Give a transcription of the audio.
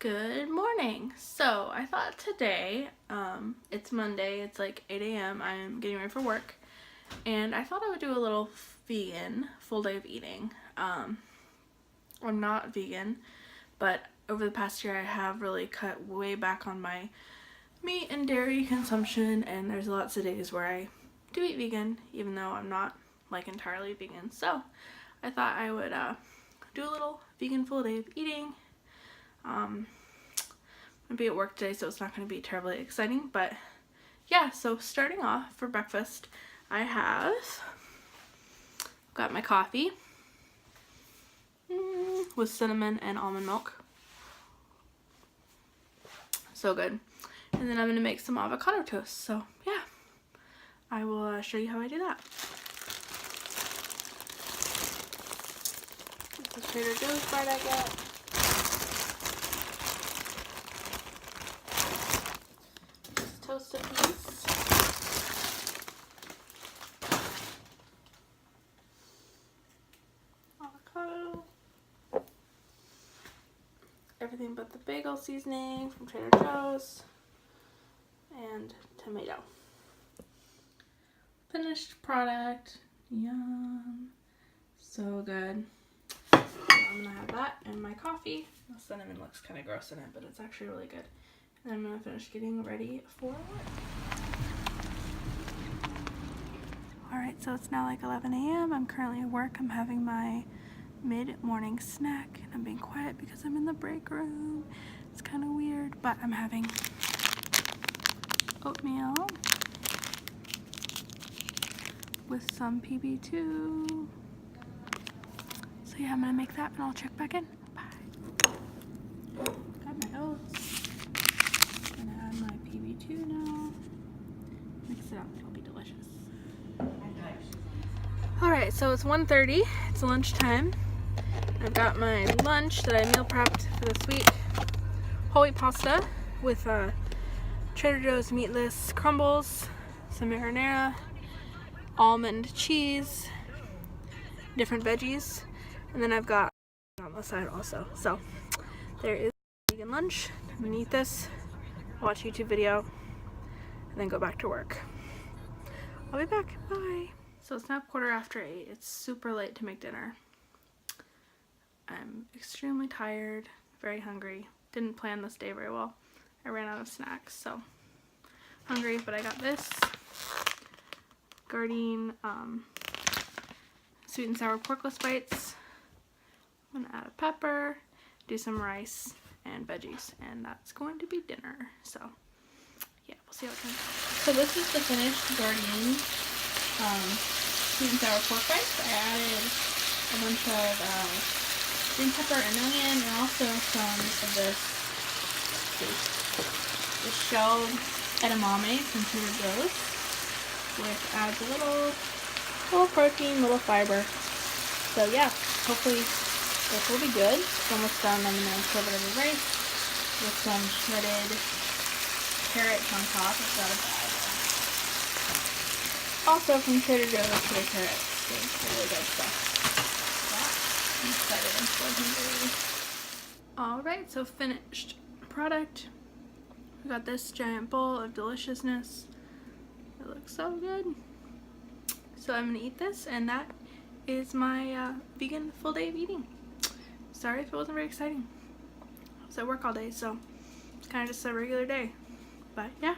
Good morning. So I thought today, it's Monday, it's like 8 a.m. I'm getting ready for work, and I thought I would do a little vegan full day of eating. I'm not vegan, but over the past year I have really cut way back on my meat and dairy consumption, and there's lots of days where I do eat vegan, even though I'm not like entirely vegan. So I thought I would do a little vegan full day of eating. I'm gonna be at work today, so it's not gonna be terribly exciting, but yeah. So starting off for breakfast, I have got my coffee with cinnamon and almond milk. So good. And then I'm gonna make some avocado toast. So yeah, I will show you how I do that. This is Trader Joe's bread I get. Toast a piece. Avocado. Everything but the bagel seasoning from Trader Joe's. And tomato. Finished product. Yum. So good. I'm gonna have that and my coffee. The cinnamon looks kind of gross in it, but it's actually really good. And I'm gonna finish getting ready for work. Alright, so it's now like 11 a.m. I'm currently at work. I'm having my mid-morning snack, and I'm being quiet because I'm in the break room. It's kind of weird, but I'm having oatmeal with some PB2. So yeah, I'm gonna make that and I'll check back in. Bye. Got my oats. I'm gonna add my PB2 now. Mix it up, it'll be delicious. Alright, so it's 1:30, it's lunchtime. I've got my lunch that I meal prepped for this week. Whole wheat pasta with Trader Joe's meatless crumbles, some marinara, almond cheese, different veggies, and then I've got on the side also. So there is vegan lunch. I'm gonna eat this, watch a YouTube video, and then go back to work. I'll be back. Bye. So it's now 8:15. It's super late to make dinner. I'm extremely tired, very hungry. Didn't plan this day very well. I ran out of snacks, so hungry, but I got this Gardein sweet and sour porkless bites. I'm gonna add a pepper, do some rice and veggies, and that's going to be dinner. So yeah, we'll see how it turns out. So this is the finished Gardein sweet and sour pork bites. I added a bunch of green pepper and onion, and also some of this shelled edamame from Trader Joe's, which adds a little protein, little fiber. So yeah, hopefully this will be good. It's almost done. I'm gonna serve it over rice with some shredded carrots on top. It's not a bad. Also from Trader Joe's, shredded carrots. It's really good stuff. I'm excited. I'm so hungry. Alright, so finished product. We got this giant bowl of deliciousness. It looks so good. So I'm gonna eat this, and that is my vegan full day of eating. Sorry if it wasn't very exciting. I was at work all day, so it's kind of just a regular day. But yeah.